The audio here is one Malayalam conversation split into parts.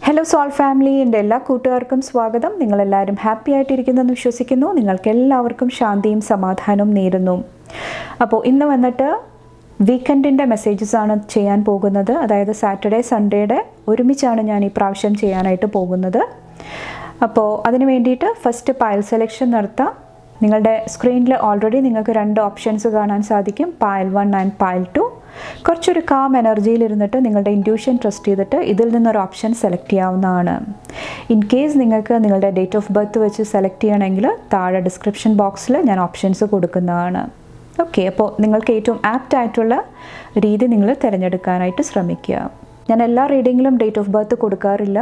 ഹലോ സോൾ ഫാമിലി, എൻ്റെ എല്ലാ കൂട്ടുകാർക്കും സ്വാഗതം. നിങ്ങളെല്ലാവരും ഹാപ്പി ആയിട്ടിരിക്കുന്നെന്ന് വിശ്വസിക്കുന്നു. നിങ്ങൾക്ക് എല്ലാവർക്കും ശാന്തിയും സമാധാനവും നേരുന്നു. അപ്പോൾ ഇന്ന് വന്നിട്ട് വീക്കെൻഡിൻ്റെ മെസ്സേജസ് ആണ് ചെയ്യാൻ പോകുന്നത്. അതായത് സാറ്റർഡേ സൺഡേയുടെ ഒരുമിച്ചാണ് ഞാൻ ഈ പ്രാവശ്യം ചെയ്യാനായിട്ട് പോകുന്നത്. അപ്പോൾ അതിന് വേണ്ടിയിട്ട് ഫസ്റ്റ് പൈൽ സെലക്ഷൻ നടത്താം. നിങ്ങളുടെ സ്ക്രീനിൽ ഓൾറെഡി നിങ്ങൾക്ക് രണ്ട് ഓപ്ഷൻസ് കാണാൻ സാധിക്കും, പൈൽ 1 ആൻഡ് പൈൽ 2. കുറച്ചൊരു കാം എനർജിയിലിരുന്നിട്ട് നിങ്ങളുടെ ഇൻറ്റ്യൂഷൻ ട്രസ്റ്റ് ചെയ്തിട്ട് ഇതിൽ നിന്നൊരു ഓപ്ഷൻ സെലക്ട് ചെയ്യാവുന്നതാണ്. ഇൻ കേസ് നിങ്ങൾക്ക് നിങ്ങളുടെ ഡേറ്റ് ഓഫ് ബർത്ത് വെച്ച് സെലക്ട് ചെയ്യണമെങ്കിൽ താഴെ ഡിസ്ക്രിപ്ഷൻ ബോക്സിൽ ഞാൻ ഓപ്ഷൻസ് കൊടുക്കുന്നതാണ്. ഓക്കെ, അപ്പോൾ നിങ്ങൾക്ക് ഏറ്റവും ആപ്റ്റ് ആയിട്ടുള്ള രീതി നിങ്ങൾ തിരഞ്ഞെടുക്കാനായിട്ട് ശ്രമിക്കുക. ഞാൻ എല്ലാ റീഡിങ്ങിലും ഡേറ്റ് ഓഫ് ബർത്ത് കൊടുക്കാറില്ല.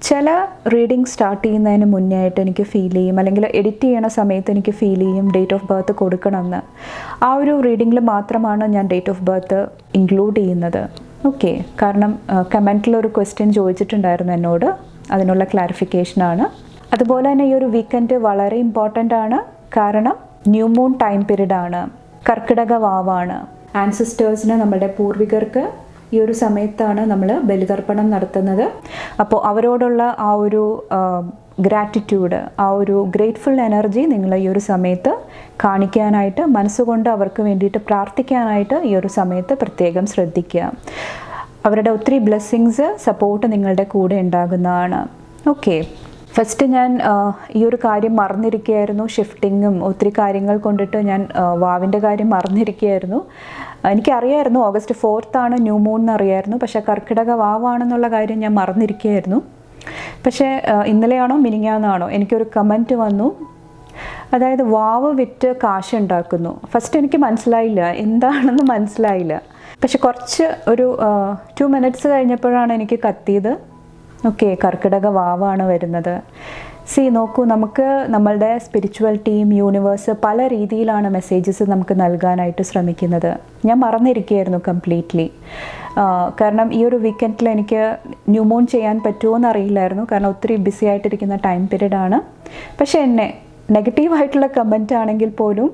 ചില റീഡിങ് സ്റ്റാർട്ട് ചെയ്യുന്നതിന് മുന്നേ ആയിട്ട് എനിക്ക് ഫീൽ ചെയ്യും, അല്ലെങ്കിൽ എഡിറ്റ് ചെയ്യണ സമയത്ത് എനിക്ക് ഫീൽ ചെയ്യും ഡേറ്റ് ഓഫ് ബർത്ത് കൊടുക്കണമെന്ന്. ആ ഒരു റീഡിങ്ങിൽ മാത്രമാണ് ഞാൻ ഡേറ്റ് ഓഫ് ബർത്ത് ഇൻക്ലൂഡ് ചെയ്യുന്നത്. ഓക്കെ, കാരണം കമൻറ്റിലൊരു ക്വസ്റ്റ്യൻ ചോദിച്ചിട്ടുണ്ടായിരുന്നു എന്നോട്, അതിനുള്ള ക്ലാരിഫിക്കേഷനാണ്. അതുപോലെ തന്നെ ഈ ഒരു വീക്കെൻഡ് വളരെ ഇമ്പോർട്ടൻ്റ് ആണ്. കാരണം ന്യൂ മൂൺ ടൈം പീരീഡ് ആണ്, കർക്കിടക വാവാണ്. ആൻസിസ്റ്റേഴ്സിന്, നമ്മുടെ പൂർവികർക്ക് ഈ ഒരു സമയത്താണ് നമ്മൾ ബലിതർപ്പണം നടത്തുന്നത്. അപ്പോൾ അവരോടുള്ള ആ ഒരു ഗ്രാറ്റിറ്റ്യൂഡ്, ആ ഒരു ഗ്രേറ്റ്ഫുൾ എനർജി നിങ്ങൾ ഈ ഒരു സമയത്ത് കാണിക്കാനായിട്ട്, മനസ്സുകൊണ്ട് അവർക്ക് വേണ്ടിയിട്ട് പ്രാർത്ഥിക്കാനായിട്ട് ഈ ഒരു സമയത്ത് പ്രത്യേകം ശ്രദ്ധിക്കുക. അവരുടെ ഒത്തിരി ബ്ലെസ്സിങ്സ്, സപ്പോർട്ട് നിങ്ങളുടെ കൂടെ ഉണ്ടാകുന്നതാണ്. ഓക്കെ, ഫസ്റ്റ് ഞാൻ ഈ ഒരു കാര്യം മറന്നിരിക്കുകയായിരുന്നു. ഷിഫ്റ്റിങ്ങും ഒത്തിരി കാര്യങ്ങൾ കൊണ്ടിട്ട് ഞാൻ വാവിൻ്റെ കാര്യം മറന്നിരിക്കുകയായിരുന്നു. എനിക്കറിയായിരുന്നു ഓഗസ്റ്റ് 4th ആണ് ന്യൂ മൂൺ എന്നറിയായിരുന്നു, പക്ഷേ കർക്കിടക വാവാണെന്നുള്ള കാര്യം ഞാൻ മറന്നിരിക്കുകയായിരുന്നു. പക്ഷേ ഇന്നലെയാണോ മിനിങ്ങാന്നാണോ എനിക്കൊരു കമൻറ്റ് വന്നു, അതായത് വാവ് വിറ്റ് കാശ് ഉണ്ടാക്കുന്നു. ഫസ്റ്റ് എനിക്ക് മനസ്സിലായില്ല, എന്താണെന്ന് മനസ്സിലായില്ല. പക്ഷെ കുറച്ച് ഒരു 2 minutes കഴിഞ്ഞപ്പോഴാണ് എനിക്ക് കത്തിയത്. ഓക്കെ, കർക്കിടക വാവാണ് വരുന്നത്. നോക്കൂ, നമുക്ക് നമ്മളുടെ സ്പിരിച്വൽ ടീം, യൂണിവേഴ്സ് പല രീതിയിലാണ് മെസ്സേജസ് നമുക്ക് നൽകാനായിട്ട് ശ്രമിക്കുന്നത്. ഞാൻ മറന്നിരിക്കുകയായിരുന്നു കംപ്ലീറ്റ്ലി. കാരണം ഈ ഒരു വീക്കെൻഡിൽ എനിക്ക് ന്യൂ മൂൺ ചെയ്യാൻ പറ്റുമോ എന്നറിയില്ലായിരുന്നു, കാരണം ഒത്തിരി ബിസി ആയിട്ടിരിക്കുന്ന ടൈം പീരീഡാണ്. പക്ഷേ എന്നെ നെഗറ്റീവായിട്ടുള്ള കമൻ്റ് ആണെങ്കിൽ പോലും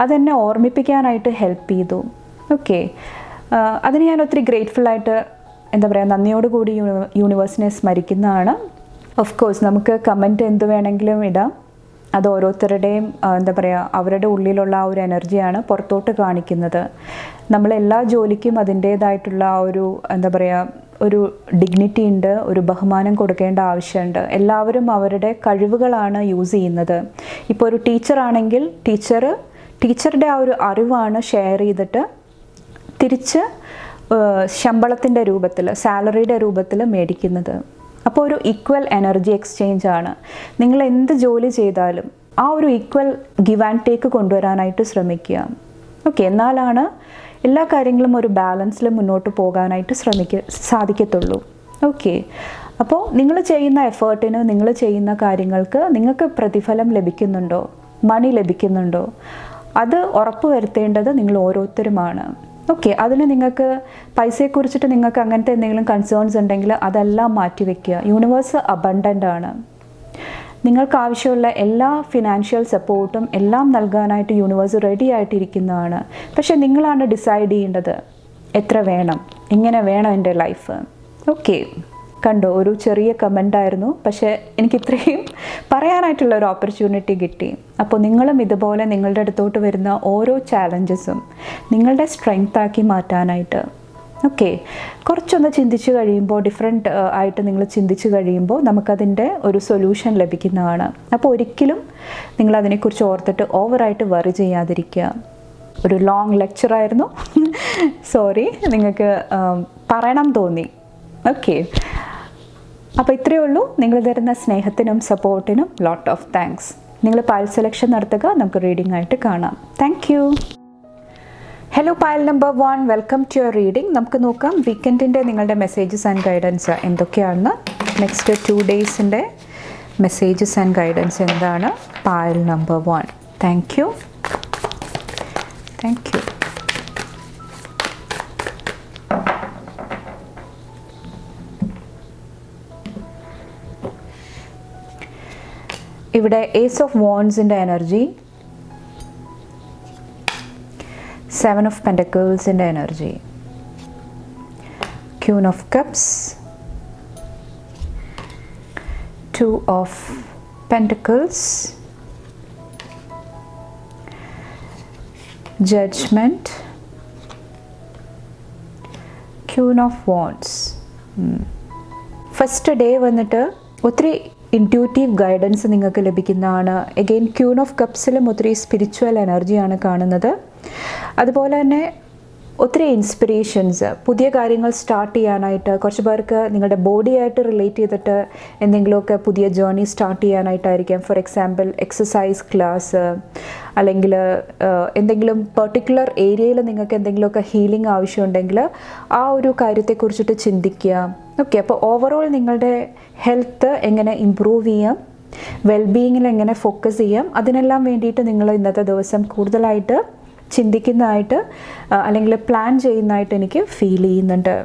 അതെന്നെ ഓർമ്മിപ്പിക്കാനായിട്ട് ഹെൽപ്പ് ചെയ്തു. ഓക്കെ, അതിന് ഞാൻ ഒത്തിരി ഗ്രേറ്റ്ഫുള്ളായിട്ട്, എന്താ പറയുക, നന്ദിയോടുകൂടി യൂണിവേഴ്സിനെ സ്മരിക്കുന്നതാണ്. ഓഫ് കോഴ്സ് നമുക്ക് കമൻറ്റ് എന്ത് വേണമെങ്കിലും ഇടാം. അത് ഓരോരുത്തരുടെയും, എന്താ പറയുക, അവരുടെ ഉള്ളിലുള്ള ആ ഒരു എനർജിയാണ് പുറത്തോട്ട് കാണിക്കുന്നത്. നമ്മളെല്ലാ ജോലിക്കും അതിൻ്റേതായിട്ടുള്ള ആ ഒരു, എന്താ പറയുക, ഒരു ഡിഗ്നിറ്റി ഉണ്ട്, ഒരു ബഹുമാനം കൊടുക്കേണ്ട ആവശ്യമുണ്ട്. എല്ലാവരും അവരുടെ കഴിവുകളാണ് യൂസ് ചെയ്യുന്നത്. ഇപ്പോൾ ഒരു ടീച്ചറാണെങ്കിൽ ടീച്ചറുടെ ആ ഒരു അറിവാണ് ഷെയർ ചെയ്തിട്ട് തിരിച്ച് ശമ്പളത്തിൻ്റെ രൂപത്തിൽ, സാലറിയുടെ രൂപത്തിൽ മേടിക്കുന്നത്. അപ്പോൾ ഒരു ഈക്വൽ എനർജി എക്സ്ചേഞ്ച് ആണ്. നിങ്ങൾ എന്ത് ജോലി ചെയ്താലും ആ ഒരു ഈക്വൽ ഗിവ് ആൻഡ് ടേക്ക് കൊണ്ടുവരാനായിട്ട് ശ്രമിക്കുക. ഓക്കെ, എന്നാലാണ് എല്ലാ കാര്യങ്ങളും ഒരു ബാലൻസിൽ മുന്നോട്ട് പോകാനായിട്ട് സാധിക്കത്തുള്ളൂ. ഓക്കെ, അപ്പോൾ നിങ്ങൾ ചെയ്യുന്ന എഫേർട്ടിന്, നിങ്ങൾ ചെയ്യുന്ന കാര്യങ്ങൾക്ക് നിങ്ങൾക്ക് പ്രതിഫലം ലഭിക്കുന്നുണ്ടോ, മണി ലഭിക്കുന്നുണ്ടോ, അത് ഉറപ്പുവരുത്തേണ്ടത് നിങ്ങൾ ഓരോരുത്തരുമാണ്. ഓക്കെ, അതിന് നിങ്ങൾക്ക് പൈസയെക്കുറിച്ചിട്ട് നിങ്ങൾക്ക് അങ്ങനത്തെ എന്തെങ്കിലും കൺസേൺസ് ഉണ്ടെങ്കിൽ അതെല്ലാം മാറ്റിവെക്കുക. യൂണിവേഴ്സ് അബണ്ടൻ്റ് ആണ്. നിങ്ങൾക്ക് ആവശ്യമുള്ള എല്ലാ ഫിനാൻഷ്യൽ സപ്പോർട്ടും എല്ലാം നൽകാനായിട്ട് യൂണിവേഴ്സ് റെഡി ആയിട്ടിരിക്കുന്നതാണ്. പക്ഷേ നിങ്ങളാണ് ഡിസൈഡ് ചെയ്യേണ്ടത്, എത്ര വേണം, എങ്ങനെ വേണം എൻ്റെ ലൈഫ്. ഓക്കെ, കണ്ടോ, ഒരു ചെറിയ കമൻ്റായിരുന്നു, പക്ഷേ എനിക്ക് ഇത്രയും പറയാനായിട്ടുള്ള ഒരു ഓപ്പർച്യൂണിറ്റി കിട്ടി. അപ്പോൾ നിങ്ങളും ഇതുപോലെ നിങ്ങളുടെ അടുത്തോട്ട് വരുന്ന ഓരോ ചാലഞ്ചസും നിങ്ങളുടെ സ്ട്രെങ്ത് ആക്കി മാറ്റാനായിട്ട്, ഓക്കെ, കുറച്ചൊന്ന് ചിന്തിച്ച് കഴിയുമ്പോൾ, ഡിഫറെൻ്റ് ആയിട്ട് നിങ്ങൾ ചിന്തിച്ച് കഴിയുമ്പോൾ നമുക്കതിൻ്റെ ഒരു സൊല്യൂഷൻ ലഭിക്കുന്നതാണ്. അപ്പോൾ ഒരിക്കലും നിങ്ങളതിനെക്കുറിച്ച് ഓർത്തിട്ട് ഓവറായിട്ട് വറി ചെയ്യാതിരിക്കുക. ഒരു ലോങ് ലെക്ചറായിരുന്നു, സോറി, നിങ്ങൾക്ക് പറയണം തോന്നി. ഓക്കെ, അപ്പോൾ ഇത്രയേ ഉള്ളൂ. നിങ്ങൾ തരുന്ന സ്നേഹത്തിനും സപ്പോർട്ടിനും ലോട്ട് ഓഫ് താങ്ക്സ്. നിങ്ങൾ പൈൽ സെലക്ഷൻ നടത്തുക, നമുക്ക് റീഡിംഗ് ആയിട്ട് കാണാം. Thank you. Hello pile number 1, welcome to your reading. നമുക്ക് നോക്കാം വീക്കെൻഡിൻ്റെ നിങ്ങളുടെ മെസ്സേജസ് ആൻഡ് ഗൈഡൻസ് എന്തൊക്കെയാണെന്ന്. നെക്സ്റ്റ് 2 daysൻ്റെ മെസ്സേജസ് ആൻഡ് ഗൈഡൻസ് എന്താണ്? Pile number 1. Thank you. Thank you. ഇവിടെ ഏസ് ഓഫ് വാൻഡ്സിൻ്റെ എനർജി, 7 of Pentaclesൻ്റെ energy, Queen of Cups, 2 of Pentacles, Judgment, Queen of Wands. First day വന്നിട്ട് ഒത്തിരി ഇൻറ്റ്യൂട്ടീവ് ഗൈഡൻസ് നിങ്ങൾക്ക് ലഭിക്കുന്നതാണ്. എഗെയിൻ ക്യൂൻ ഓഫ് കപ്സിലും ഒത്തിരി സ്പിരിച്വൽ എനർജിയാണ് കാണുന്നത്. അതുപോലെ തന്നെ ഒത്തിരി ഇൻസ്പിറേഷൻസ്, പുതിയ കാര്യങ്ങൾ സ്റ്റാർട്ട് ചെയ്യാനായിട്ട്, കുറച്ച് പേർക്ക് നിങ്ങളുടെ ബോഡിയായിട്ട് റിലേറ്റ് ചെയ്തിട്ട് എന്തെങ്കിലുമൊക്കെ പുതിയ ജേർണി സ്റ്റാർട്ട് ചെയ്യാനായിട്ടായിരിക്കാം. ഫോർ എക്സാമ്പിൾ എക്സസൈസ് ക്ലാസ്, അല്ലെങ്കിൽ എന്തെങ്കിലും പെർട്ടിക്കുലർ ഏരിയയിൽ നിങ്ങൾക്ക് എന്തെങ്കിലുമൊക്കെ ഹീലിംഗ് ആവശ്യമുണ്ടെങ്കിൽ ആ ഒരു കാര്യത്തെക്കുറിച്ചിട്ട് ചിന്തിക്കുക. ഓക്കെ, അപ്പോൾ ഓവറോൾ നിങ്ങളുടെ ഹെൽത്ത് എങ്ങനെ ഇമ്പ്രൂവ് ചെയ്യാം, വെൽബീയിങ്ങിൽ എങ്ങനെ ഫോക്കസ് ചെയ്യാം, അതിനെല്ലാം വേണ്ടിയിട്ട് നിങ്ങൾ ഇന്നത്തെ ദിവസം കൂടുതലായിട്ട് ചിന്തിക്കുന്നതായിട്ട് അല്ലെങ്കിൽ പ്ലാൻ ചെയ്യുന്നതായിട്ട് എനിക്ക് ഫീൽ ചെയ്യുന്നുണ്ട്.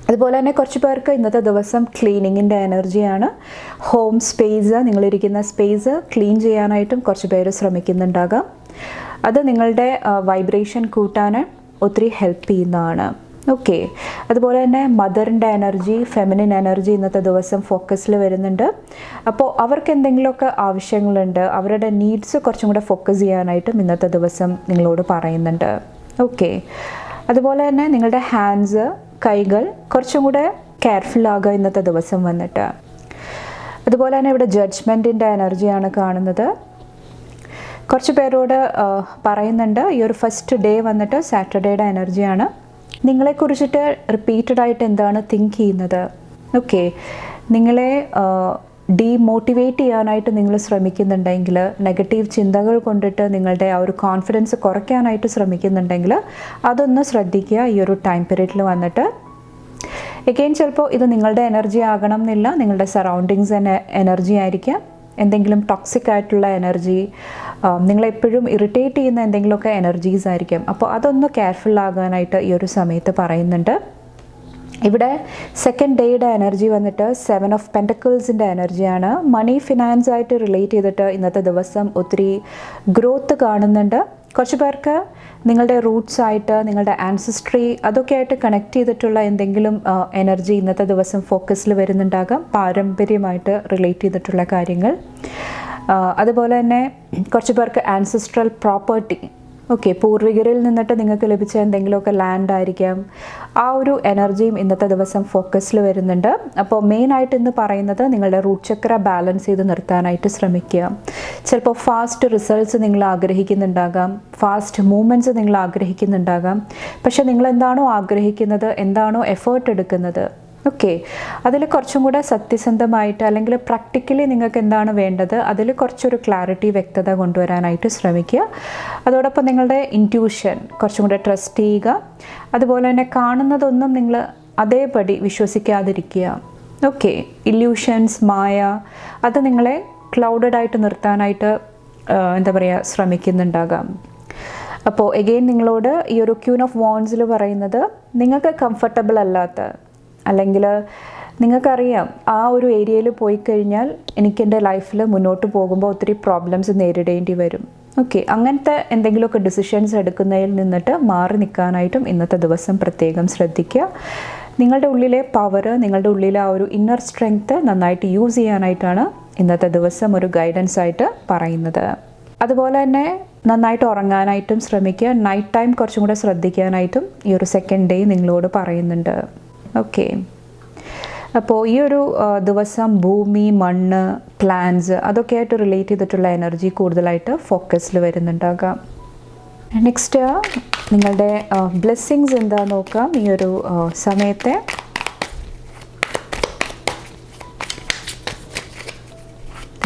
അതുപോലെ തന്നെ കുറച്ച് പേർക്ക് ഇന്നത്തെ ദിവസം ക്ലീനിങ്ങിൻ്റെ എനർജിയാണ്. ഹോം സ്പേസ്, നിങ്ങളിരിക്കുന്ന സ്പേസ് ക്ലീൻ ചെയ്യാനായിട്ടും കുറച്ച് പേര് ശ്രമിക്കുന്നുണ്ടാകാം. അത് നിങ്ങളുടെ വൈബ്രേഷൻ കൂട്ടാൻ ഒത്തിരി ഹെൽപ്പ് ചെയ്യുന്നതാണ്. ഓക്കെ, അതുപോലെ തന്നെ മദറിൻ്റെ എനർജി, ഫെമിനിൻ എനർജി ഇന്നത്തെ ദിവസം ഫോക്കസിൽ വരുന്നുണ്ട്. അപ്പോൾ അവർക്ക് എന്തെങ്കിലുമൊക്കെ ആവശ്യങ്ങളുണ്ട്, അവരുടെ നീഡ്സ് കുറച്ചും കൂടെ ഫോക്കസ് ചെയ്യാനായിട്ടും ഇന്നത്തെ ദിവസം നിങ്ങളോട് പറയുന്നുണ്ട്. ഓക്കെ, അതുപോലെ തന്നെ നിങ്ങളുടെ ഹാൻഡ്സ്, കൈകൾ കുറച്ചും കൂടെ കെയർഫുൾ ആകുക ഇന്നത്തെ ദിവസം വന്നിട്ട്. അതുപോലെ തന്നെ ഇവിടെ ജഡ്ജ്മെൻറ്റിൻ്റെ എനർജിയാണ് കാണുന്നത്. കുറച്ച് പേരോട് പറയുന്നുണ്ട് ഈ ഒരു ഫസ്റ്റ് ഡേ വന്നിട്ട് സാറ്റർഡേയുടെ എനർജിയാണ്. നിങ്ങളെക്കുറിച്ചിട്ട് റിപ്പീറ്റഡായിട്ട് എന്താണ് തിങ്ക് ചെയ്യുന്നത്, ഓക്കെ, നിങ്ങളെ ഡീമോട്ടിവേറ്റ് ചെയ്യാനായിട്ട് നിങ്ങൾ ശ്രമിക്കുന്നുണ്ടെങ്കിൽ, നെഗറ്റീവ് ചിന്തകൾ കൊണ്ടിട്ട് നിങ്ങളുടെ ആ ഒരു കോൺഫിഡൻസ് കുറയ്ക്കാനായിട്ട് ശ്രമിക്കുന്നുണ്ടെങ്കിൽ അതൊന്ന് ശ്രദ്ധിക്കുക ഈ ഒരു ടൈം പീരീഡിൽ വന്നിട്ട്. എഗെയിൻ ചിലപ്പോൾ ഇത് നിങ്ങളുടെ എനർജി ആകണം എന്നില്ല, നിങ്ങളുടെ സറൗണ്ടിങ്സ് എനർജി ആയിരിക്കാം. എന്തെങ്കിലും ടോക്സിക് ആയിട്ടുള്ള എനർജി, നിങ്ങളെപ്പോഴും ഇറിറ്റേറ്റ് ചെയ്യുന്ന എന്തെങ്കിലുമൊക്കെ എനർജീസ് ആയിരിക്കും. അപ്പോൾ അതൊന്ന് കെയർഫുൾ ആകാനായിട്ട് ഈ ഒരു സമയത്ത് പറയുന്നുണ്ട്. ഇവിടെ സെക്കൻഡ് ഡേയുടെ എനർജി വന്നിട്ട് 7 ഓഫ് പെൻറ്റക്കിൾസിൻ്റെ എനർജിയാണ്. മണി ഫിനാൻസ് ആയിട്ട് റിലേറ്റ് ചെയ്തിട്ട് ഇന്നത്തെ ദിവസം ഒത്തിരി ഗ്രോത്ത് കാണുന്നുണ്ട്. കുറച്ച് പേർക്ക് നിങ്ങളുടെ റൂട്ട്സ് ആയിട്ട്, നിങ്ങളുടെ ആൻസിസ്ട്രി, അതൊക്കെ ആയിട്ട് കണക്ട് ചെയ്തിട്ടുള്ള എന്തെങ്കിലും എനർജി ഇന്നത്തെ ദിവസം ഫോക്കസിൽ വരുന്നുണ്ടാകാം, പാരമ്പര്യമായിട്ട് റിലേറ്റ് ചെയ്തിട്ടുള്ള കാര്യങ്ങൾ. അതുപോലെ തന്നെ കുറച്ച് പേർക്ക് ആൻസിസ്ട്രൽ പ്രോപ്പർട്ടി, ഓക്കെ, പൂർവികരിൽ നിന്നിട്ട് നിങ്ങൾക്ക് ലഭിച്ച എന്തെങ്കിലുമൊക്കെ ലാൻഡ് ആയിരിക്കാം, ആ ഒരു എനർജിയും ഇന്നത്തെ ദിവസം ഫോക്കസിൽ വരുന്നുണ്ട്. അപ്പോൾ മെയിനായിട്ട് ഇന്ന് പറയുന്നത് നിങ്ങളുടെ റൂട്ട് ചക്ര ബാലൻസ് ചെയ്ത് നിർത്താനായിട്ട് ശ്രമിക്കുക. ചിലപ്പോൾ ഫാസ്റ്റ് റിസൾട്ട്സ് നിങ്ങൾ ആഗ്രഹിക്കുന്നുണ്ടാകാം, ഫാസ്റ്റ് മൂവ്മെൻറ്റ്സ് നിങ്ങൾ ആഗ്രഹിക്കുന്നുണ്ടാകാം. പക്ഷെ നിങ്ങൾ എന്താണോ ആഗ്രഹിക്കുന്നത്, എന്താണോ എഫേർട്ട് എടുക്കുന്നത്, ഓക്കെ, അതിൽ കുറച്ചും കൂടെ സത്യസന്ധമായിട്ട് അല്ലെങ്കിൽ പ്രാക്ടിക്കലി നിങ്ങൾക്ക് എന്താണ് വേണ്ടത് അതിൽ കുറച്ചൊരു ക്ലാരിറ്റി, വ്യക്തത കൊണ്ടുവരാനായിട്ട് ശ്രമിക്കുക. അതോടൊപ്പം നിങ്ങളുടെ ഇൻറ്റ്യൂഷൻ കുറച്ചും കൂടെ ട്രസ്റ്റ് ചെയ്യുക. അതുപോലെ തന്നെ കാണുന്നതൊന്നും നിങ്ങൾ അതേപടി വിശ്വസിക്കാതിരിക്കുക. ഓക്കെ, ഇല്യൂഷൻസ്, മായ, അത് നിങ്ങളെ ക്ലൗഡഡ് ആയിട്ട് നിർത്താനായിട്ട് എന്താ പറയുക ശ്രമിക്കുന്നുണ്ടാകാം. അപ്പോൾ എഗെയിൻ നിങ്ങളോട് ഈ ഒരു ക്യൂൻ ഓഫ് വാൻഡ്സിൽ പറയുന്നത്, നിങ്ങൾക്ക് കംഫർട്ടബിൾ അല്ലാത്ത, അല്ലെങ്കിൽ നിങ്ങൾക്കറിയാം ആ ഒരു ഏരിയയിൽ പോയി കഴിഞ്ഞാൽ എനിക്ക് എൻ്റെ ലൈഫിൽ മുന്നോട്ട് പോകുമ്പോൾ ഒത്തിരി പ്രോബ്ലംസ് നേരിടേണ്ടി വരും, ഓക്കെ, അങ്ങനത്തെ എന്തെങ്കിലുമൊക്കെ ഡിസിഷൻസ് എടുക്കുന്നതിൽ നിന്നിട്ട് മാറി നിൽക്കാനായിട്ടും ഇന്നത്തെ ദിവസം പ്രത്യേകം ശ്രദ്ധിക്കുക. നിങ്ങളുടെ ഉള്ളിലെ പവർ, നിങ്ങളുടെ ഉള്ളിലെ ആ ഒരു ഇന്നർ സ്ട്രെങ്ത്ത് നന്നായിട്ട് യൂസ് ചെയ്യാനായിട്ടാണ് ഇന്നത്തെ ദിവസം ഒരു ഗൈഡൻസ് ആയിട്ട് പറയുന്നത്. അതുപോലെ തന്നെ നന്നായിട്ട് ഉറങ്ങാനായിട്ടും ശ്രമിക്കുക. നൈറ്റ് ടൈം കുറച്ചും കൂടെ ശ്രദ്ധിക്കാനായിട്ടും ഈ ഒരു സെക്കൻഡ് ഡേ നിങ്ങളോട് പറയുന്നുണ്ട്. ഓക്കെ, അപ്പോൾ ഈ ഒരു ദിവസം ഭൂമി, മണ്ണ്, പ്ലാന്റ്സ്, അതൊക്കെ ആയിട്ട് റിലേറ്റ് ചെയ്തിട്ടുള്ള എനർജി കൂടുതലായിട്ട് ഫോക്കസിൽ വരുന്നുണ്ടാകാം. നെക്സ്റ്റ് നിങ്ങളുടെ ബ്ലെസ്സിങ്സ് എന്താ നോക്കാം ഈ ഒരു സമയത്തെ.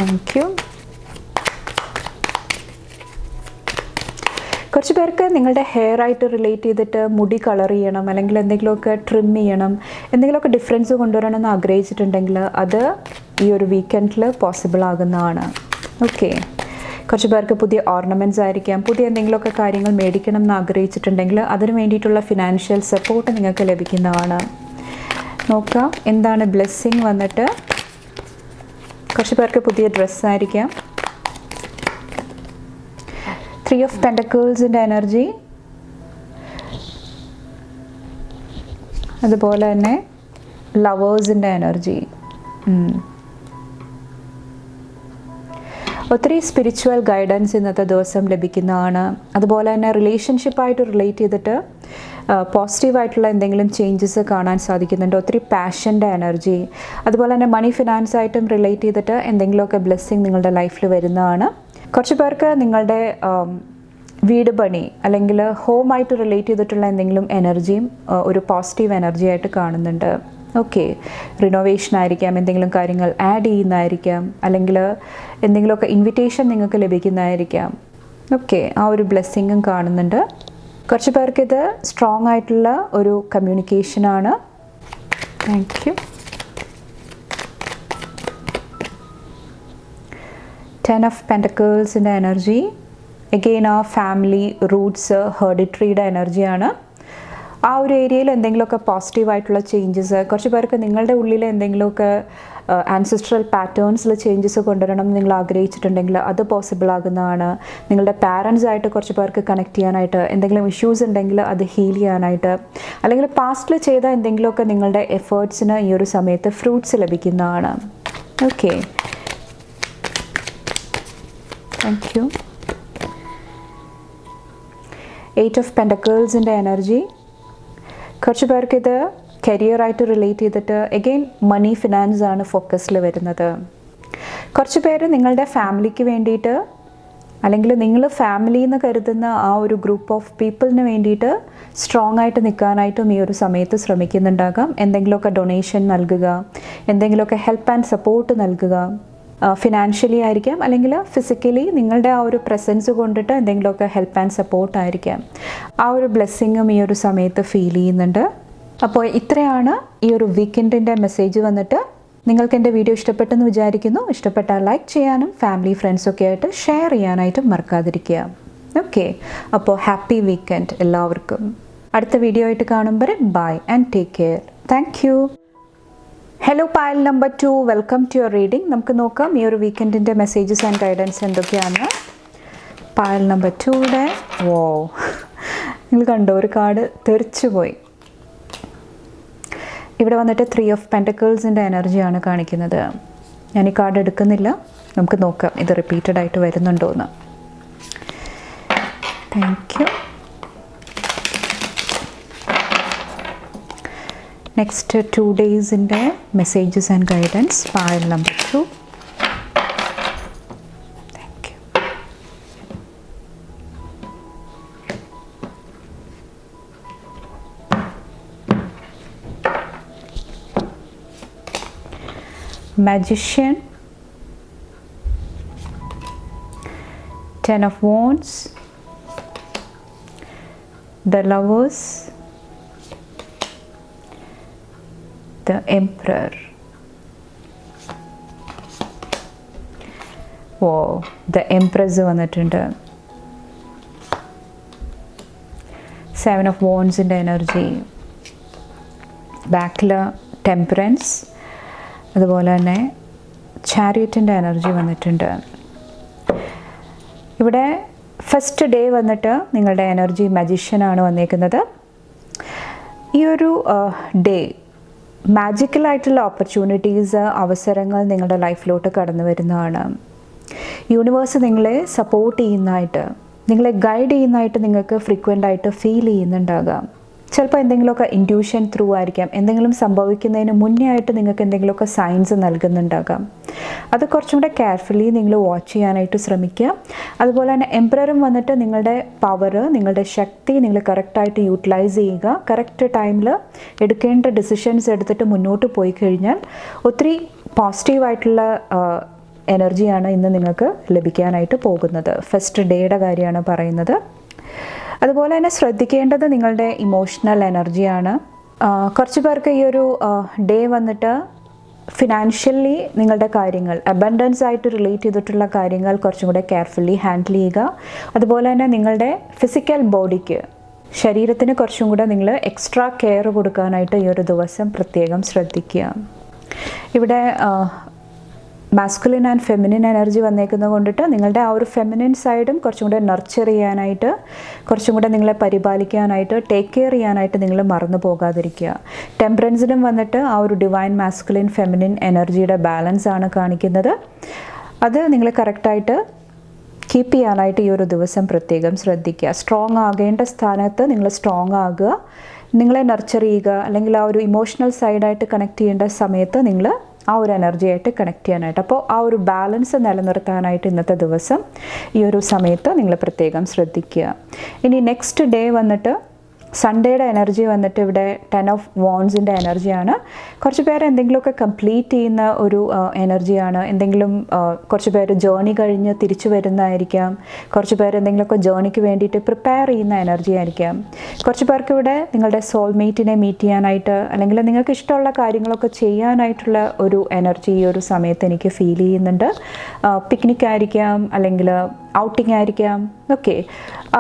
Thank you. കുറച്ച് പേർക്ക് നിങ്ങളുടെ ഹെയർ ആയിട്ട് റിലേറ്റ് ചെയ്തിട്ട് മുടി കളർ ചെയ്യണം, അല്ലെങ്കിൽ എന്തെങ്കിലുമൊക്കെ ട്രിം ചെയ്യണം, എന്തെങ്കിലുമൊക്കെ ഡിഫറൻസ് കൊണ്ടുവരണം എന്ന് ആഗ്രഹിച്ചിട്ടുണ്ടെങ്കിൽ അത് ഈ ഒരു വീക്കെൻഡിൽ പോസിബിൾ ആകുന്നതാണ്. ഓക്കെ, കുറച്ച് പേർക്ക് പുതിയ ഓർണമെൻറ്റ്സ് ആയിരിക്കാം, പുതിയ എന്തെങ്കിലുമൊക്കെ കാര്യങ്ങൾ മേടിക്കണം എന്ന് ആഗ്രഹിച്ചിട്ടുണ്ടെങ്കിൽ അതിന് വേണ്ടിയിട്ടുള്ള ഫിനാൻഷ്യൽ സപ്പോർട്ട് നിങ്ങൾക്ക് ലഭിക്കുന്നതാണ്. നോക്കാം എന്താണ് ബ്ലെസ്സിങ് വന്നിട്ട്. കുറച്ച് പേർക്ക് പുതിയ ഡ്രസ്സായിരിക്കാം. 3 ഓഫ് പെൻറ്റക്കിൾസിൻ്റെ എനർജി, അതുപോലെ തന്നെ ലവേഴ്സിൻ്റെ എനർജി. ഒത്തിരി സ്പിരിച്വൽ ഗൈഡൻസ് ഇന്നത്തെ ദിവസം ലഭിക്കുന്നതാണ്. അതുപോലെ തന്നെ റിലേഷൻഷിപ്പായിട്ട് റിലേറ്റ് ചെയ്തിട്ട് പോസിറ്റീവായിട്ടുള്ള എന്തെങ്കിലും ചേഞ്ചസ് കാണാൻ സാധിക്കുന്നുണ്ട്. ഒത്തിരി പാഷൻ്റെ എനർജി, അതുപോലെ തന്നെ മണി ഫിനാൻസായിട്ടും റിലേറ്റ് ചെയ്തിട്ട് എന്തെങ്കിലുമൊക്കെ ബ്ലെസ്സിങ് നിങ്ങളുടെ ലൈഫിൽ വരുന്നതാണ്. കുറച്ച് പേർക്ക് നിങ്ങളുടെ വീട് പണി അല്ലെങ്കിൽ ഹോമായിട്ട് റിലേറ്റ് ചെയ്തിട്ടുള്ള എന്തെങ്കിലും എനർജിയും ഒരു പോസിറ്റീവ് എനർജി ആയിട്ട് കാണുന്നുണ്ട്. ഓക്കെ, റിനോവേഷൻ ആയിരിക്കാം, എന്തെങ്കിലും കാര്യങ്ങൾ ആഡ് ചെയ്യുന്നതായിരിക്കാം, അല്ലെങ്കിൽ എന്തെങ്കിലുമൊക്കെ ഇൻവിറ്റേഷൻ നിങ്ങൾക്ക് ലഭിക്കുന്നതായിരിക്കാം. ഓക്കെ, ആ ഒരു ബ്ലെസ്സിങ്ങും കാണുന്നുണ്ട്. കുറച്ച് പേർക്ക് ഇത് സ്ട്രോങ് ആയിട്ടുള്ള ഒരു കമ്മ്യൂണിക്കേഷനാണ്. Thank you. 10 of Pentaclesൻ്റെ എനർജി എഗെയിൻ ആ ഫാമിലി റൂട്ട്സ് ഹെറിഡിറ്ററിയുടെ എനർജിയാണ്. ആ ഒരു ഏരിയയിൽ എന്തെങ്കിലുമൊക്കെ പോസിറ്റീവായിട്ടുള്ള ചേഞ്ചസ്, കുറച്ച് പേർക്ക് നിങ്ങളുടെ ഉള്ളിൽ എന്തെങ്കിലുമൊക്കെ ആൻസിസ്ട്രൽ പാറ്റേൺസിൽ ചേഞ്ചസ് കൊണ്ടുവരണം എന്ന് നിങ്ങൾ ആഗ്രഹിച്ചിട്ടുണ്ടെങ്കിൽ അത് പോസിബിൾ ആകുന്നതാണ്. നിങ്ങളുടെ പാരൻസായിട്ട് കുറച്ച് പേർക്ക് കണക്ട് ചെയ്യാനായിട്ട്, എന്തെങ്കിലും ഇഷ്യൂസ് ഉണ്ടെങ്കിൽ അത് ഹീൽ ചെയ്യാനായിട്ട്, അല്ലെങ്കിൽ പാസ്റ്റിൽ ചെയ്ത എന്തെങ്കിലുമൊക്കെ നിങ്ങളുടെ എഫേർട്സിന് ഈ ഒരു സമയത്ത് ഫ്രൂട്ട്സ് ലഭിക്കുന്നതാണ്. Okay, thank you. 8 of Pentaclesൻ്റെ എനർജി കുറച്ച് പേർക്ക് ഇത് കരിയറായിട്ട് റിലേറ്റ് ചെയ്തിട്ട് എഗെയിൻ മണി ഫിനാൻസ് ആണ് ഫോക്കസിൽ വരുന്നത്. കുറച്ച് പേര് നിങ്ങളുടെ ഫാമിലിക്ക് വേണ്ടിയിട്ട്, അല്ലെങ്കിൽ നിങ്ങൾ ഫാമിലി എന്ന് കരുതുന്ന ആ ഒരു ഗ്രൂപ്പ് ഓഫ് പീപ്പിളിന് വേണ്ടിയിട്ട് സ്ട്രോങ് ആയിട്ട് നിൽക്കാനായിട്ടും ഈ ഒരു സമയത്ത് ശ്രമിക്കുന്നുണ്ടാകാം. എന്തെങ്കിലുമൊക്കെ ഡൊണേഷൻ നൽകുക, എന്തെങ്കിലുമൊക്കെ ഹെൽപ്പ് ആൻഡ് സപ്പോർട്ട് നൽകുക. ഫിനാൻഷ്യലി ആയിരിക്കാം, അല്ലെങ്കിൽ ഫിസിക്കലി നിങ്ങളുടെ ആ ഒരു പ്രസൻസ് കൊണ്ടിട്ട് എന്തെങ്കിലുമൊക്കെ ഹെൽപ്പ് ആൻഡ് സപ്പോർട്ട് ആയിരിക്കാം. ആ ഒരു ബ്ലെസ്സിങ്ങും ഈ ഒരു സമയത്ത് ഫീൽ ചെയ്യുന്നുണ്ട്. അപ്പോൾ ഇത്രയാണ് ഈ ഒരു വീക്കെൻഡിൻ്റെ മെസ്സേജ് വന്നിട്ട്. നിങ്ങൾക്ക് എൻ്റെ വീഡിയോ ഇഷ്ടപ്പെട്ടെന്ന് വിചാരിക്കുന്നു. ഇഷ്ടപ്പെട്ടാൽ ലൈക്ക് ചെയ്യാനും ഫാമിലി ഫ്രണ്ട്സൊക്കെ ആയിട്ട് ഷെയർ ചെയ്യാനായിട്ടും മറക്കാതിരിക്കുക. ഓക്കെ, അപ്പോൾ ഹാപ്പി വീക്കെൻഡ് എല്ലാവർക്കും. അടുത്ത വീഡിയോ ആയിട്ട് കാണുമ്പോൾ bye and take care. Thank you. Hello pile number 2, welcome to your reading. നമുക്ക് നോക്കാം ഈ ഒരു വീക്കെൻഡിൻ്റെ മെസ്സേജസ് ആൻഡ് ഗൈഡൻസ് എന്തൊക്കെയാണ്. പൈൽ നമ്പർ 2യുടെ നിങ്ങൾ കണ്ടോ, ഒരു കാർഡ് തെറിച്ചു പോയി. ഇവിടെ വന്നിട്ട് 3 of Pentaclesൻ്റെ എനർജിയാണ് കാണിക്കുന്നത്. ഞാൻ ഈ കാർഡ് എടുക്കുന്നില്ല, നമുക്ക് നോക്കാം ഇത് റിപ്പീറ്റഡ് ആയിട്ട് വരുന്നുണ്ടോ എന്ന്. Thank you. നെക്സ്റ്റ് 2 ഡേയ്സിൻ്റെ messages and guidance pile number 2. Thank you. Magician, 10 of Wands, the Lovers, the Emperor. The Empress വന്നിട്ടുണ്ട്. 7 of Wandsൻ്റെ എനർജി, ബാക്കിൽ ടെമ്പറൻസ്, അതുപോലെ തന്നെ ചാരിയറ്റിൻ്റെ എനർജി വന്നിട്ടുണ്ട്. ഇവിടെ ഫസ്റ്റ് ഡേ വന്നിട്ട് നിങ്ങളുടെ എനർജി മജീഷ്യനാണ് വന്നേക്കുന്നത്. ഈ ഒരു ഡേ മാജിക്കലായിട്ടുള്ള ഓപ്പർച്യൂണിറ്റീസ്, അവസരങ്ങൾ നിങ്ങളുടെ ലൈഫിലോട്ട് കടന്നു വരുന്നതാണ്. യൂണിവേഴ്സ് നിങ്ങളെ സപ്പോർട്ട് ചെയ്യുന്നതായിട്ട്, നിങ്ങളെ ഗൈഡ് ചെയ്യുന്നതായിട്ട് നിങ്ങൾക്ക് ഫ്രീക്വൻ്റ് ആയിട്ട് ഫീൽ ചെയ്യുന്നുണ്ടാകാം. ചിലപ്പോൾ എന്തെങ്കിലുമൊക്കെ ഇൻറ്റ്യൂഷൻ ത്രൂ ആയിരിക്കാം, എന്തെങ്കിലും സംഭവിക്കുന്നതിന് മുന്നേ ആയിട്ട് നിങ്ങൾക്ക് എന്തെങ്കിലുമൊക്കെ സൈൻസ് നൽകുന്നുണ്ടാകാം. അത് കുറച്ചും കൂടെ കെയർഫുള്ളി നിങ്ങൾ വാച്ച് ചെയ്യാനായിട്ട് ശ്രമിക്കുക. അതുപോലെ തന്നെ എംപററും വന്നിട്ട് നിങ്ങളുടെ പവർ, നിങ്ങളുടെ ശക്തി നിങ്ങൾ കറക്റ്റായിട്ട് യൂട്ടിലൈസ് ചെയ്യുക. കറക്റ്റ് ടൈമിൽ എടുക്കേണ്ട ഡിസിഷൻസ് എടുത്തിട്ട് മുന്നോട്ട് പോയി കഴിഞ്ഞാൽ ഒത്തിരി പോസിറ്റീവായിട്ടുള്ള എനർജിയാണ് ഇന്ന് നിങ്ങൾക്ക് ലഭിക്കാനായിട്ട് പോകുന്നത്. ഫസ്റ്റ് ഡേയുടെ കാര്യമാണ് പറയുന്നത്. അതുപോലെ തന്നെ ശ്രദ്ധിക്കേണ്ടത് നിങ്ങളുടെ ഇമോഷണൽ എനർജിയാണ്. കുറച്ച് പേർക്ക് ഈ ഒരു ഡേ വന്നിട്ട് ഫിനാൻഷ്യലി നിങ്ങളുടെ കാര്യങ്ങൾ, അബൻഡൻസ് ആയിട്ട് റിലേറ്റ് ചെയ്തിട്ടുള്ള കാര്യങ്ങൾ കുറച്ചും കൂടെ കെയർഫുള്ളി ഹാൻഡിൽ ചെയ്യുക. അതുപോലെ തന്നെ നിങ്ങളുടെ ഫിസിക്കൽ ബോഡിക്ക്, ശരീരത്തിന് കുറച്ചും കൂടെ നിങ്ങൾ എക്സ്ട്രാ കെയർ കൊടുക്കാനായിട്ട് ഈ ഒരു ദിവസം പ്രത്യേകം ശ്രദ്ധിക്കുക. ഇവിടെ മാസ്കുലിൻ ആൻഡ് ഫെമിനിൻ എനർജി വന്നേക്കുന്നത് കൊണ്ടിട്ട് നിങ്ങളുടെ ആ ഒരു ഫെമിനിൻ സൈഡും കുറച്ചും കൂടെ നർച്ചർ ചെയ്യാനായിട്ട്, കുറച്ചും കൂടെ നിങ്ങളെ പരിപാലിക്കാനായിട്ട്, ടേക്ക് കെയർ ചെയ്യാനായിട്ട് നിങ്ങൾ മറന്നു പോകാതിരിക്കുക. ടെമ്പറൻസിനും വന്നിട്ട് ആ ഒരു ഡിവൈൻ മാസ്കുലിൻ ഫെമിനിൻ എനർജിയുടെ ബാലൻസ് ആണ് കാണിക്കുന്നത്. അത് നിങ്ങൾ കറക്റ്റായിട്ട് കീപ്പ് ചെയ്യാനായിട്ട് ഈ ഒരു ദിവസം പ്രത്യേകം ശ്രദ്ധിക്കുക. സ്ട്രോങ് ആകേണ്ട സ്ഥാനത്ത് നിങ്ങൾ സ്ട്രോങ് ആകുക, നിങ്ങളെ നർച്ചർ ചെയ്യുക, അല്ലെങ്കിൽ ആ ഒരു ഇമോഷണൽ സൈഡായിട്ട് കണക്ട് ചെയ്യേണ്ട സമയത്ത് നിങ്ങൾ ആ ഒരു എനർജിയായിട്ട് കണക്ട് ചെയ്യാനായിട്ട്. അപ്പോൾ ആ ഒരു ബാലൻസ് നിലനിർത്താനായിട്ട് ഇന്നത്തെ ദിവസം ഈ ഒരു സമയത്ത് നിങ്ങൾ പ്രത്യേകം ശ്രദ്ധിക്കുക. ഇനി നെക്സ്റ്റ് ഡേ വന്നിട്ട് സൺഡേയുടെ എനർജി വന്നിട്ട് ഇവിടെ 10 of Wands എനർജിയാണ്. കുറച്ച് പേര് എന്തെങ്കിലുമൊക്കെ കംപ്ലീറ്റ് ചെയ്യുന്ന ഒരു എനർജിയാണ്. എന്തെങ്കിലും കുറച്ച് പേര് ജേർണി കഴിഞ്ഞ് തിരിച്ചു വരുന്നതായിരിക്കാം. കുറച്ച് പേര് എന്തെങ്കിലുമൊക്കെ ജേർണിക്ക് വേണ്ടിയിട്ട് പ്രിപ്പയർ ചെയ്യുന്ന എനർജി ആയിരിക്കാം. കുറച്ച് പേർക്ക് ഇവിടെ നിങ്ങളുടെ സോൾമേറ്റിനെ മീറ്റ് ചെയ്യാനായിട്ട് അല്ലെങ്കിൽ നിങ്ങൾക്ക് ഇഷ്ടമുള്ള കാര്യങ്ങളൊക്കെ ചെയ്യാനായിട്ടുള്ള ഒരു എനർജി ഈ ഒരു സമയത്ത് എനിക്ക് ഫീൽ ചെയ്യുന്നുണ്ട്. പിക്നിക് ആയിരിക്കാം, അല്ലെങ്കിൽ ഔട്ടിംഗ് ആയിരിക്കാം, ഓക്കെ,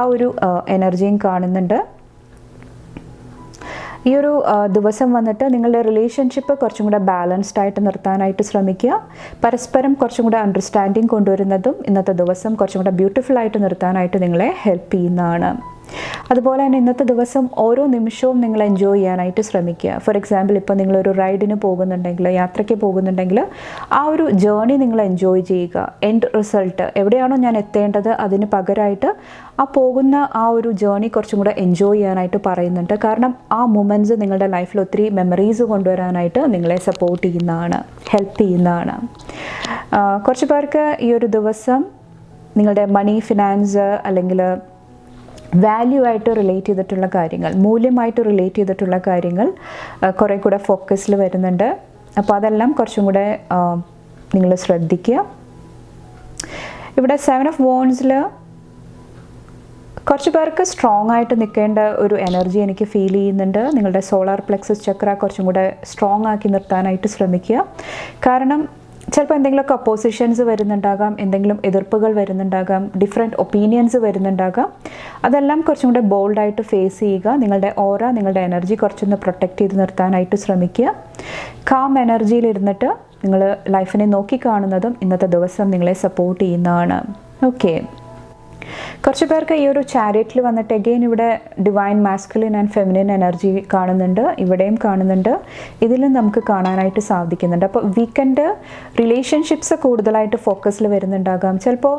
ആ ഒരു എനർജിയും കാണുന്നുണ്ട്. ഈ ഒരു ദിവസം വന്നിട്ട് നിങ്ങളുടെ റിലേഷൻഷിപ്പ് കുറച്ചും കൂടെ ബാലൻസ്ഡ് ആയിട്ട് നിർത്താനായിട്ട് ശ്രമിക്കുക. പരസ്പരം കുറച്ചും കൂടെ അണ്ടർസ്റ്റാൻഡിങ് കൊണ്ടുവരുന്നതും ഇന്നത്തെ ദിവസം കുറച്ചും കൂടെ ബ്യൂട്ടിഫുൾ ആയിട്ട് നിർത്താനായിട്ട് നിങ്ങളെ ഹെൽപ്പ് ചെയ്യുന്നതാണ്. അതുപോലെ തന്നെ ഇന്നത്തെ ദിവസം ഓരോ നിമിഷവും നിങ്ങൾ എൻജോയ് ചെയ്യാനായിട്ട് ശ്രമിക്കുക. ഫോർ എക്സാമ്പിൾ, ഇപ്പോൾ നിങ്ങളൊരു റൈഡിന് പോകുന്നുണ്ടെങ്കിൽ, യാത്രയ്ക്ക് പോകുന്നുണ്ടെങ്കിൽ ആ ഒരു ജേർണി നിങ്ങൾ എൻജോയ് ചെയ്യുക. എൻഡ് റിസൾട്ട് എവിടെയാണോ ഞാൻ എത്തേണ്ടത് അതിന് പകരമായിട്ട് ആ പോകുന്ന ആ ഒരു ജേർണി കുറച്ചും കൂടെ എൻജോയ് ചെയ്യാനായിട്ട് പറയുന്നുണ്ട്. കാരണം ആ മൊമെൻറ്റ്സ് നിങ്ങളുടെ ലൈഫിൽ ഒത്തിരി മെമ്മറീസ് കൊണ്ടുവരാനായിട്ട് നിങ്ങളെ സപ്പോർട്ട് ചെയ്യുന്നതാണ്, ഹെൽപ്പ് ചെയ്യുന്നതാണ്. കുറച്ച് പേർക്ക് ഈ ഒരു ദിവസം നിങ്ങളുടെ മണി, ഫിനാൻസ്, അല്ലെങ്കിൽ വാല്യൂ ആയിട്ട് റിലേറ്റ് ചെയ്തിട്ടുള്ള കാര്യങ്ങൾ, മൂല്യമായിട്ട് റിലേറ്റ് ചെയ്തിട്ടുള്ള കാര്യങ്ങൾ കുറേ കൂടെ ഫോക്കസിൽ വരുന്നുണ്ട്. അപ്പോൾ അതെല്ലാം കുറച്ചും കൂടെ നിങ്ങൾ ശ്രദ്ധിക്കുക. ഇവിടെ 7 of Wands കുറച്ച് പേർക്ക് സ്ട്രോങ് ആയിട്ട് നിൽക്കേണ്ട ഒരു എനർജി എനിക്ക് ഫീൽ ചെയ്യുന്നുണ്ട്. നിങ്ങളുടെ സോളാർ പ്ലെക്സസ് ചക്ര കുറച്ചും കൂടെ സ്ട്രോങ് ആക്കി നിർത്താനായിട്ട് ശ്രമിക്കുക. കാരണം ചിലപ്പോൾ എന്തെങ്കിലുമൊക്കെ അപ്പോസിഷൻസ് വരുന്നുണ്ടാകാം, എന്തെങ്കിലും എതിർപ്പുകൾ വരുന്നുണ്ടാകാം, ഡിഫറെൻറ്റ് ഒപ്പീനിയൻസ് വരുന്നുണ്ടാകാം. അതെല്ലാം കുറച്ചും കൂടെ ബോൾഡായിട്ട് ഫേസ് ചെയ്യുക. നിങ്ങളുടെ ഓറ, നിങ്ങളുടെ എനർജി കുറച്ചൊന്ന് പ്രൊട്ടക്റ്റ് ചെയ്ത് നിർത്താനായിട്ട് ശ്രമിക്കുക. കാം എനർജിയിലിരുന്നിട്ട് നിങ്ങൾ ലൈഫിനെ നോക്കിക്കാണുന്നതും ഇന്നത്തെ ദിവസം നിങ്ങളെ സപ്പോർട്ട് ചെയ്യുന്നതാണ്. ഓക്കെ, കുറച്ച് പേർക്ക് ഈ ഒരു ചാരിറ്റിൽ വന്നിട്ട് അഗെയിൻ ഇവിടെ divine masculine and feminine energy കാണുന്നുണ്ട്, ഇവിടെയും കാണുന്നുണ്ട്, ഇതിലും നമുക്ക് കാണാനായിട്ട് സാധിക്കുന്നുണ്ട്. അപ്പോൾ വീക്കെൻഡ് റിലേഷൻഷിപ്സ് കൂടുതലായിട്ട് ഫോക്കസിൽ വരുന്നുണ്ടാകാം. ചിലപ്പോൾ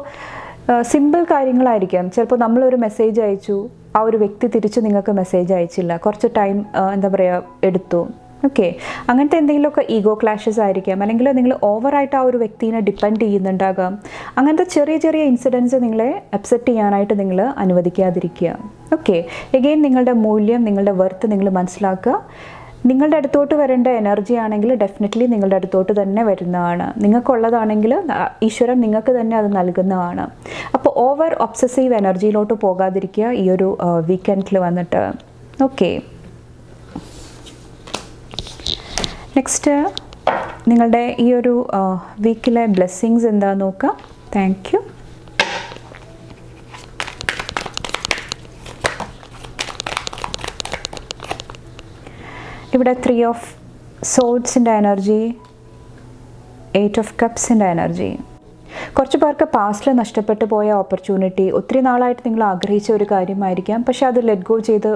സിമ്പിൾ കാര്യങ്ങളായിരിക്കാം. ചിലപ്പോൾ നമ്മളൊരു മെസ്സേജ് അയച്ചു, ആ ഒരു വ്യക്തി തിരിച്ച് നിങ്ങൾക്ക് മെസ്സേജ് അയച്ചില്ല, കുറച്ച് ടൈം എന്താ പറയുക എടുത്തു, ഓക്കെ, അങ്ങനത്തെ എന്തെങ്കിലുമൊക്കെ ഈഗോ ക്ലാഷസ് ആയിരിക്കാം. അല്ലെങ്കിൽ നിങ്ങൾ ഓവറായിട്ട് ആ ഒരു വ്യക്തിനെ ഡിപ്പെൻഡ് ചെയ്യുന്നുണ്ടാകാം. അങ്ങനത്തെ ചെറിയ ചെറിയ ഇൻസിഡൻസ് നിങ്ങളെ അപ്സെറ്റ് ചെയ്യാനായിട്ട് നിങ്ങൾ അനുവദിക്കാതിരിക്കുക. ഓക്കെ, എഗെയിൻ നിങ്ങളുടെ മൂല്യം, നിങ്ങളുടെ വർത്ത് നിങ്ങൾ മനസ്സിലാക്കുക. നിങ്ങളുടെ അടുത്തോട്ട് വരേണ്ട എനർജി ആണെങ്കിൽ ഡെഫിനറ്റ്ലി നിങ്ങളുടെ അടുത്തോട്ട് തന്നെ വരുന്നതാണ്. നിങ്ങൾക്കുള്ളതാണെങ്കിൽ ഈശ്വരൻ നിങ്ങൾക്ക് തന്നെ അത് നൽകുന്നതാണ്. അപ്പോൾ ഓവർ ഒബ്സസീവ് എനർജിയിലോട്ട് പോകാതിരിക്കുക ഈ ഒരു വീക്കെൻഡിൽ വന്നിട്ട്. ഓക്കെ, നെക്സ്റ്റ് നിങ്ങളുടെ ഈ ഒരു വീക്കിലെ ബ്ലെസ്സിങ്സ് എന്താണെന്ന് നോക്കാം. Thank you. ഇവിടെ 3 of Swords energy, 8 of Cups energy. കുറച്ച് പേർക്ക് പാസ്റ്റിൽ നഷ്ടപ്പെട്ടു പോയ ഓപ്പർച്യൂണിറ്റി, ഒത്തിരി നാളായിട്ട് നിങ്ങൾ ആഗ്രഹിച്ച ഒരു കാര്യമായിരിക്കാം, പക്ഷേ അത് ലെറ്റ് ഗോ ചെയ്ത്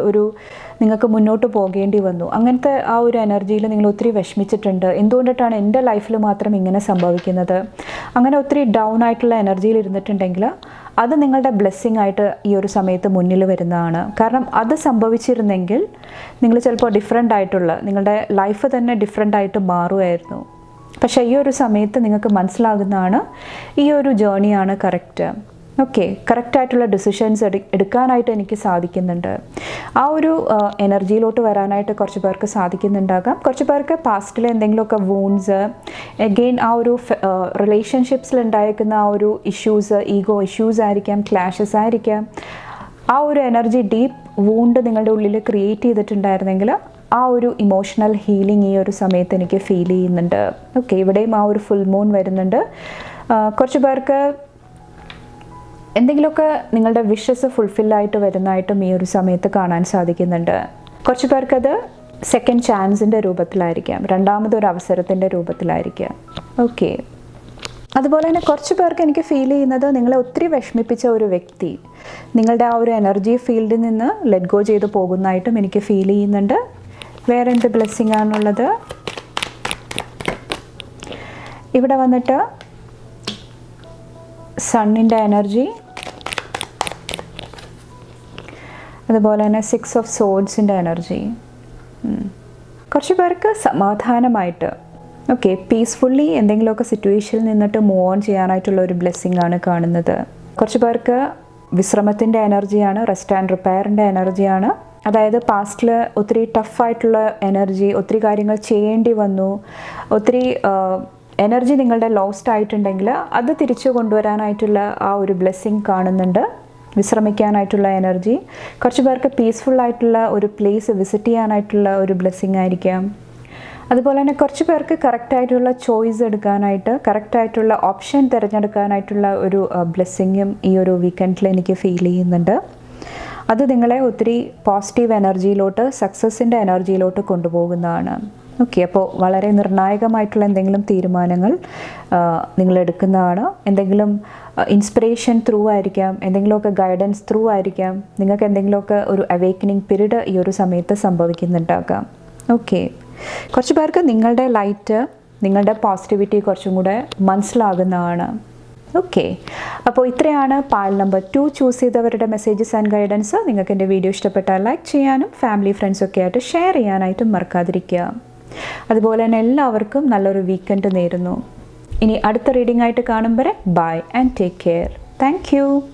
നിങ്ങൾക്ക് മുന്നോട്ട് പോകേണ്ടി വന്നു. അങ്ങനത്തെ ആ ഒരു എനർജിയിൽ നിങ്ങൾ ഒത്തിരി വിഷമിച്ചിട്ടുണ്ട്. എന്തുകൊണ്ടിട്ടാണ് എൻ്റെ ലൈഫിൽ മാത്രം ഇങ്ങനെ സംഭവിക്കുന്നത്? അങ്ങനെ ഒത്തിരി ഡൗൺ ആയിട്ടുള്ള എനർജിയിൽ ഇരുന്നിട്ടുണ്ടെങ്കിൽ അത് നിങ്ങളുടെ ബ്ലെസ്സിങ് ആയിട്ട് ഈ ഒരു സമയത്ത് മുന്നിൽ വരുന്നതാണ്. കാരണം അത് സംഭവിച്ചിരുന്നെങ്കിൽ നിങ്ങൾ ചിലപ്പോൾ ഡിഫറെൻ്റ് ആയിട്ടുള്ള നിങ്ങളുടെ ലൈഫ് തന്നെ ഡിഫറെൻ്റ് ആയിട്ട് മാറുമായിരുന്നു. പക്ഷേ ഈ ഒരു സമയത്ത് നിങ്ങൾക്ക് മനസ്സിലാകുന്നതാണ് ഈ ഒരു ജേർണിയാണ് കറക്റ്റ്. ഓക്കെ, കറക്റ്റായിട്ടുള്ള ഡിസിഷൻസ് എടുക്കാനായിട്ട് എനിക്ക് സാധിക്കുന്നുണ്ട്. ആ ഒരു എനർജിയിലോട്ട് വരാനായിട്ട് കുറച്ച് പേർക്ക് സാധിക്കുന്നുണ്ടാകാം. കുറച്ച് പേർക്ക് പാസ്റ്റിലെ എന്തെങ്കിലുമൊക്കെ വൂൺസ്, അഗെയിൻ ആ ഒരു റിലേഷൻഷിപ്സിൽ ഉണ്ടായിരിക്കുന്ന ആ ഒരു ഇഷ്യൂസ്, ഈഗോ ഇഷ്യൂസ് ആയിരിക്കാം, ക്ലാഷസ് ആയിരിക്കാം. ആ ഒരു എനർജി ഡീപ്പ് വൂണ്ട് നിങ്ങളുടെ ഉള്ളിൽ ക്രിയേറ്റ് ചെയ്തിട്ടുണ്ടായിരുന്നെങ്കിൽ ആ ഒരു ഇമോഷണൽ ഹീലിംഗ് ഈ ഒരു സമയത്ത് എനിക്ക് ഫീൽ ചെയ്യുന്നുണ്ട്. ഓക്കെ, ഇവിടെയും ആ ഒരു ഫുൾ മൂൺ വരുന്നുണ്ട്. കുറച്ച് പേർക്ക് എന്തെങ്കിലുമൊക്കെ നിങ്ങളുടെ വിഷസ് ഫുൾഫില്ലായിട്ട് വരുന്നതായിട്ടും ഈ ഒരു സമയത്ത് കാണാൻ സാധിക്കുന്നുണ്ട്. കുറച്ച് പേർക്കത് സെക്കൻഡ് ചാൻസിൻ്റെ രൂപത്തിലായിരിക്കാം, രണ്ടാമതൊരു അവസരത്തിൻ്റെ രൂപത്തിലായിരിക്കാം. ഓക്കെ, അതുപോലെ തന്നെ കുറച്ച് പേർക്ക് എനിക്ക് ഫീൽ ചെയ്യുന്നത് നിങ്ങളെ ഒത്തിരി വിഷമിപ്പിച്ച ഒരു വ്യക്തി നിങ്ങളുടെ ആ ഒരു എനർജി ഫീൽഡിൽ നിന്ന് ലെറ്റ് ഗോ ചെയ്ത് പോകുന്നതായിട്ടും എനിക്ക് ഫീൽ ചെയ്യുന്നുണ്ട്. വേറെ എന്ത് ബ്ലെസ്സിങ് ആണുള്ളത്? ഇവിടെ വന്നിട്ട് സണ്ണിൻ്റെ എനർജി, അതുപോലെ തന്നെ 6 ഓഫ് സോഡ്സിൻ്റെ എനർജി. കുറച്ച് പേർക്ക് സമാധാനമായിട്ട് ഓക്കെ പീസ്ഫുള്ളി എന്തെങ്കിലുമൊക്കെ സിറ്റുവേഷനിൽ നിന്നിട്ട് മൂവ് ഓൺ ചെയ്യാനായിട്ടുള്ള ഒരു ബ്ലെസ്സിങ് ആണ് കാണുന്നത്. കുറച്ച് പേർക്ക് വിശ്രമത്തിൻ്റെ എനർജിയാണ്, റെസ്റ്റ് ആൻഡ് റിപ്പയറിൻ്റെ എനർജിയാണ്. അതായത് പാസ്റ്റിൽ ഒത്തിരി ടഫായിട്ടുള്ള എനർജി, ഒത്തിരി കാര്യങ്ങൾ ചെയ്യേണ്ടി വന്നു, ഒത്തിരി എനർജി നിങ്ങളുടെ ലോസ്റ്റ് ആയിട്ടുണ്ടെങ്കിൽ അത് തിരിച്ചു കൊണ്ടുവരാനായിട്ടുള്ള ആ ഒരു ബ്ലെസ്സിങ് കാണുന്നുണ്ട്. വിശ്രമിക്കാനായിട്ടുള്ള എനർജി. കുറച്ച് പേർക്ക് പീസ്ഫുള്ളായിട്ടുള്ള ഒരു പ്ലേസ് വിസിറ്റ് ചെയ്യാനായിട്ടുള്ള ഒരു ബ്ലെസ്സിങ് ആയിരിക്കാം. അതുപോലെ തന്നെ കുറച്ച് പേർക്ക് കറക്റ്റായിട്ടുള്ള ചോയ്സ് എടുക്കാനായിട്ട്, കറക്റ്റായിട്ടുള്ള ഓപ്ഷൻ തിരഞ്ഞെടുക്കാനായിട്ടുള്ള ഒരു ബ്ലെസ്സിങ്ങും ഈ ഒരു വീക്കെൻഡിൽ എനിക്ക് ഫീൽ ചെയ്യുന്നുണ്ട്. അത് നിങ്ങളെ ഒത്തിരി പോസിറ്റീവ് എനർജിയിലോട്ട്, സക്സസിൻ്റെ എനർജിയിലോട്ട് കൊണ്ടുപോകുന്നതാണ്. ഓക്കെ, അപ്പോൾ വളരെ നിർണായകമായിട്ടുള്ള എന്തെങ്കിലും തീരുമാനങ്ങൾ നിങ്ങൾ എടുക്കുന്നതാണ്. എന്തെങ്കിലും ഇൻസ്പിറേഷൻ ത്രൂ ആയിരിക്കാം, എന്തെങ്കിലുമൊക്കെ ഗൈഡൻസ് ത്രൂ ആയിരിക്കാം. നിങ്ങൾക്ക് എന്തെങ്കിലുമൊക്കെ ഒരു അവേക്കനിങ് പീരീഡ് ഈ ഒരു സമയത്ത് സംഭവിക്കുന്നുണ്ടാകാം. ഓക്കെ, കുറച്ച് പേർക്ക് നിങ്ങളുടെ ലൈറ്റ്, നിങ്ങളുടെ പോസിറ്റിവിറ്റി കുറച്ചും കൂടെ മനസ്സിലാകുന്നതാണ്. ഓക്കെ, അപ്പോൾ ഇത്രയാണ് പാൽ നമ്പർ 2 ചൂസ് ചെയ്തവരുടെ മെസ്സേജസ് ആൻഡ് ഗൈഡൻസ്. നിങ്ങൾക്ക് എൻ്റെ വീഡിയോ ഇഷ്ടപ്പെട്ടാൽ ലൈക്ക് ചെയ്യാനും ഫാമിലി ഫ്രണ്ട്സൊക്കെ ആയിട്ട് ഷെയർ ചെയ്യാനായിട്ടും മറക്കാതിരിക്കുക. അതുപോലെ തന്നെ എല്ലാവർക്കും നല്ലൊരു വീക്കെൻഡ് നേരുന്നു. ഇനി അടുത്ത റീഡിംഗ് ആയിട്ട് കാണും വരെ bye and take care. Thank U.